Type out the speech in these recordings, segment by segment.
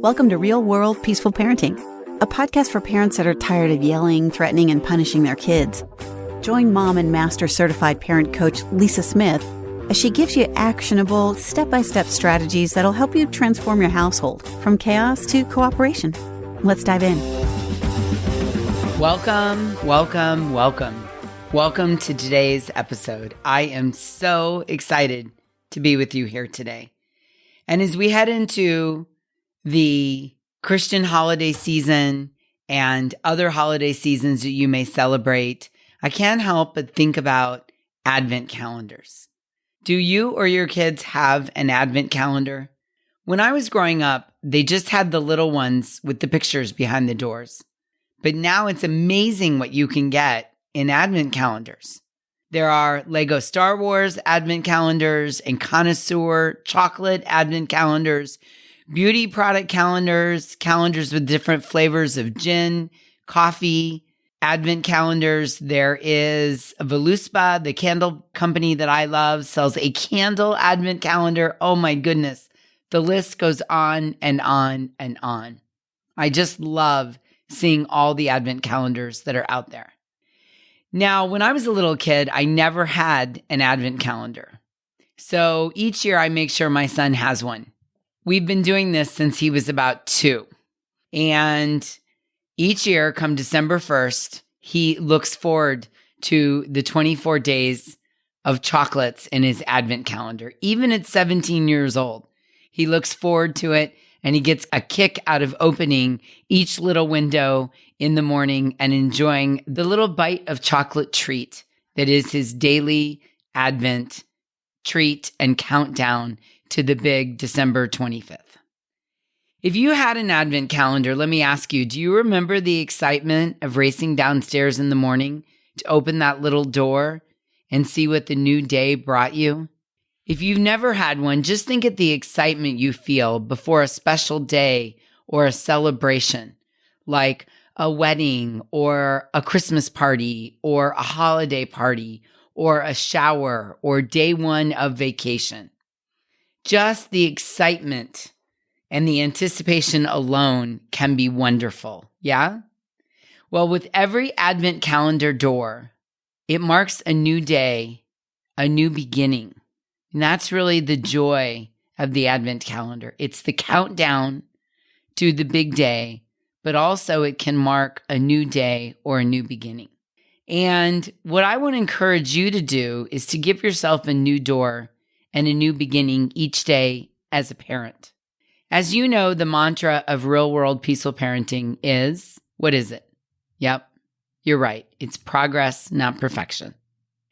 Welcome to Real World Peaceful Parenting, a podcast for parents that are tired of yelling, threatening, and punishing their kids. Join mom and master certified parent coach Lisa Smith as she gives you actionable, step-by-step strategies that'll help you transform your household from chaos to cooperation. Let's dive in. Welcome to today's episode. I am so excited to be with you here today. And as we head into the Christian holiday season and other holiday seasons that you may celebrate, I can't help but think about Advent calendars. Do you or your kids have an Advent calendar? When I was growing up, they just had the little ones with the pictures behind the doors. But now it's amazing what you can get in Advent calendars. There are Lego Star Wars Advent calendars and connoisseur chocolate Advent calendars, beauty product calendars, calendars with different flavors of gin, coffee, Advent calendars. There is Voluspa, the candle company that I love, sells a candle Advent calendar. Oh my goodness. The list goes on and on and on. I just love seeing all the Advent calendars that are out there. Now, when I was a little kid, I never had an Advent calendar. So each year I make sure my son has one. We've been doing this since he was about 2. And each year, come December 1st, he looks forward to the 24 days of chocolates in his Advent calendar. Even at 17 years old, he looks forward to it, and he gets a kick out of opening each little window in the morning and enjoying the little bite of chocolate treat that is his daily Advent treat and countdown to the big December 25th. If you had an Advent calendar, let me ask you, do you remember the excitement of racing downstairs in the morning to open that little door and see what the new day brought you? If you've never had one, just think of the excitement you feel before a special day or a celebration, like a wedding or a Christmas party or a holiday party or a shower or day one of vacation. Just the excitement and the anticipation alone can be wonderful, yeah? Well, with every Advent calendar door, it marks a new day, a new beginning. And that's really the joy of the Advent calendar. It's the countdown to the big day, but also it can mark a new day or a new beginning. And what I want to encourage you to do is to give yourself a new door and a new beginning each day as a parent. As you know, the mantra of Real World Peaceful Parenting is, what is it? Yep, you're right. It's progress, not perfection.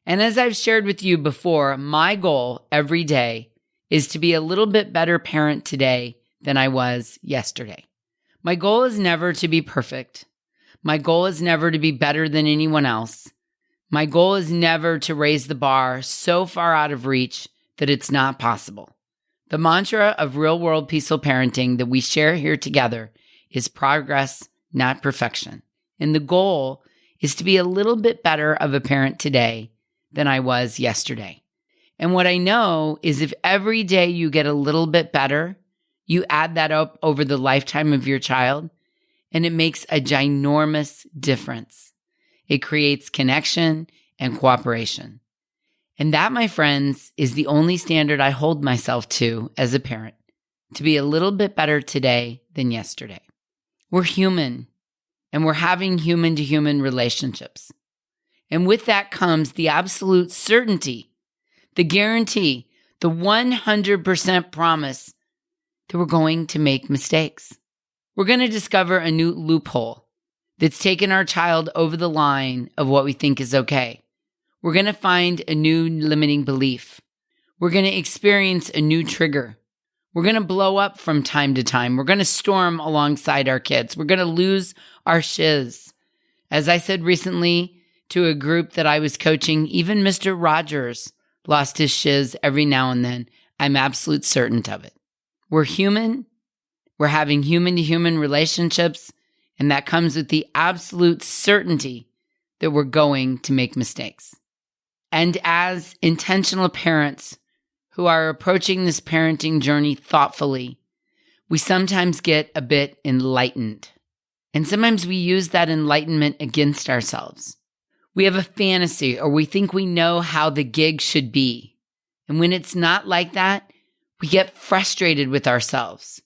And as I've shared with you before, my goal every day is to be a little bit better parent today than I was yesterday. My goal is never to be perfect. My goal is never to be better than anyone else. My goal is never to raise the bar so far out of reach that it's not possible. The mantra of Real World Peaceful Parenting that we share here together is progress, not perfection. And the goal is to be a little bit better of a parent today than I was yesterday. And what I know is if every day you get a little bit better, you add that up over the lifetime of your child, and it makes a ginormous difference. It creates connection and cooperation. And that, my friends, is the only standard I hold myself to as a parent, to be a little bit better today than yesterday. We're human, and we're having human-to-human relationships. And with that comes the absolute certainty, the guarantee, the 100% promise that we're going to make mistakes. We're going to discover a new loophole that's taken our child over the line of what we think is okay. We're going to find a new limiting belief. We're going to experience a new trigger. We're going to blow up from time to time. We're going to storm alongside our kids. We're going to lose our shiz. As I said recently to a group that I was coaching, even Mr. Rogers lost his shiz every now and then. I'm absolute certain of it. We're human. We're having human-to-human relationships, and that comes with the absolute certainty that we're going to make mistakes. And as intentional parents who are approaching this parenting journey thoughtfully, we sometimes get a bit enlightened. And sometimes we use that enlightenment against ourselves. We have a fantasy, or we think we know how the gig should be. And when it's not like that, we get frustrated with ourselves.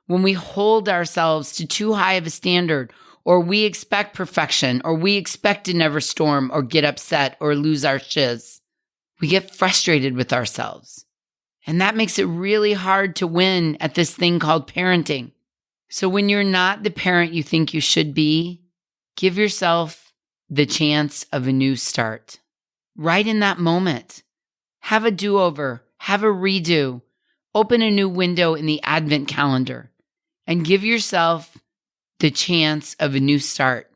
When we hold ourselves to too high of a standard, or we expect perfection, or we expect to never storm or get upset or lose our shiz, we get frustrated with ourselves. And that makes it really hard to win at this thing called parenting. So when you're not the parent you think you should be, give yourself the chance of a new start. Right in that moment, have a do-over, have a redo, open a new window in the Advent calendar, and give yourself the chance of a new start.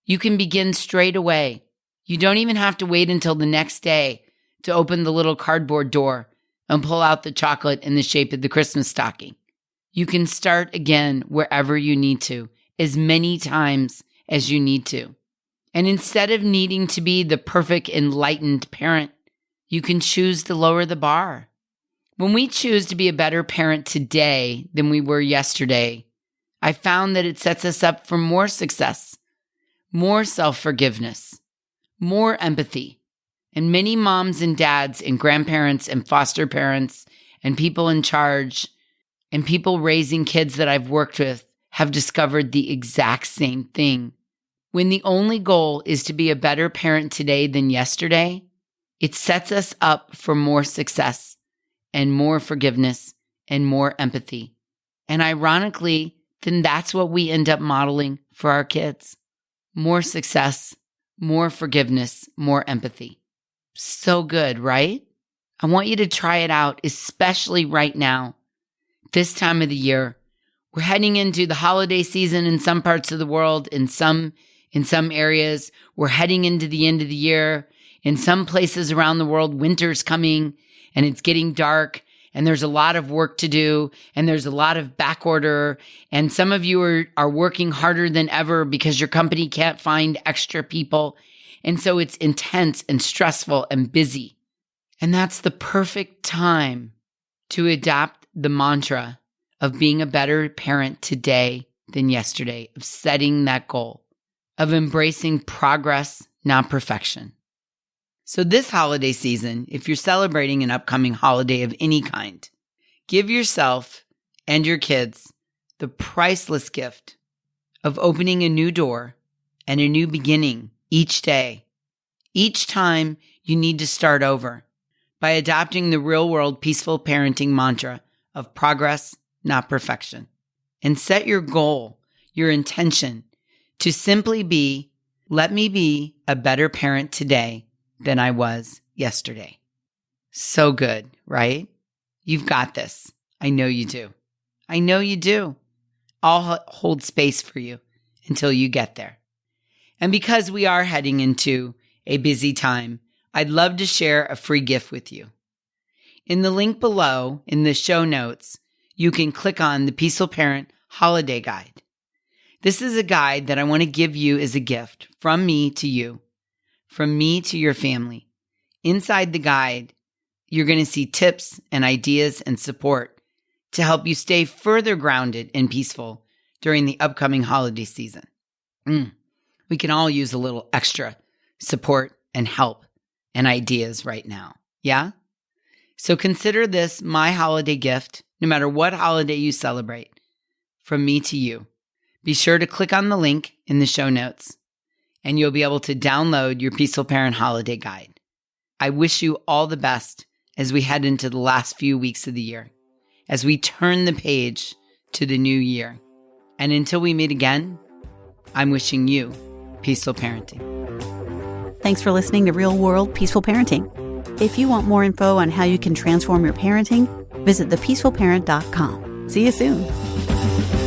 You can begin straight away. You don't even have to wait until the next day to open the little cardboard door and pull out the chocolate in the shape of the Christmas stocking. You can start again wherever you need to, as many times as you need to. And instead of needing to be the perfect enlightened parent, you can choose to lower the bar. When we choose to be a better parent today than we were yesterday, I found that it sets us up for more success, more self-forgiveness, more empathy. And many moms and dads and grandparents and foster parents and people in charge and people raising kids that I've worked with have discovered the exact same thing. When the only goal is to be a better parent today than yesterday, it sets us up for more success and more forgiveness and more empathy. And ironically, then that's what we end up modeling for our kids. More success, more forgiveness, more empathy. So good, right? I want you to try it out, especially right now, this time of the year. We're heading into the holiday season in some parts of the world, in some areas. We're heading into the end of the year. In some places around the world, winter's coming and it's getting dark and there's a lot of work to do and there's a lot of back order. And some of you are working harder than ever because your company can't find extra people. And so it's intense and stressful and busy. And that's the perfect time to adopt the mantra of being a better parent today than yesterday, of setting that goal, of embracing progress, not perfection. So this holiday season, if you're celebrating an upcoming holiday of any kind, give yourself and your kids the priceless gift of opening a new door and a new beginning each day. Each time you need to start over by adopting the real-world peaceful parenting mantra of progress, not perfection. And set your goal, your intention, to simply be, let me be a better parent today than I was yesterday. So good, right? You've got this. I know you do. I know you do. I'll hold space for you until you get there. And because we are heading into a busy time, I'd love to share a free gift with you. In the link below, in the show notes, you can click on the Peaceful Parent Holiday Guide. This is a guide that I want to give you as a gift from me to you, from me to your family. Inside the guide, you're going to see tips and ideas and support to help you stay further grounded and peaceful during the upcoming holiday season. We can all use a little extra support and help and ideas right now. Yeah? So consider this my holiday gift, no matter what holiday you celebrate, from me to you. Be sure to click on the link in the show notes, and you'll be able to download your Peaceful Parent Holiday Guide. I wish you all the best as we head into the last few weeks of the year, as we turn the page to the new year. And until we meet again, I'm wishing you peaceful parenting. Thanks for listening to Real World Peaceful Parenting. If you want more info on how you can transform your parenting, visit thepeacefulparent.com. See you soon.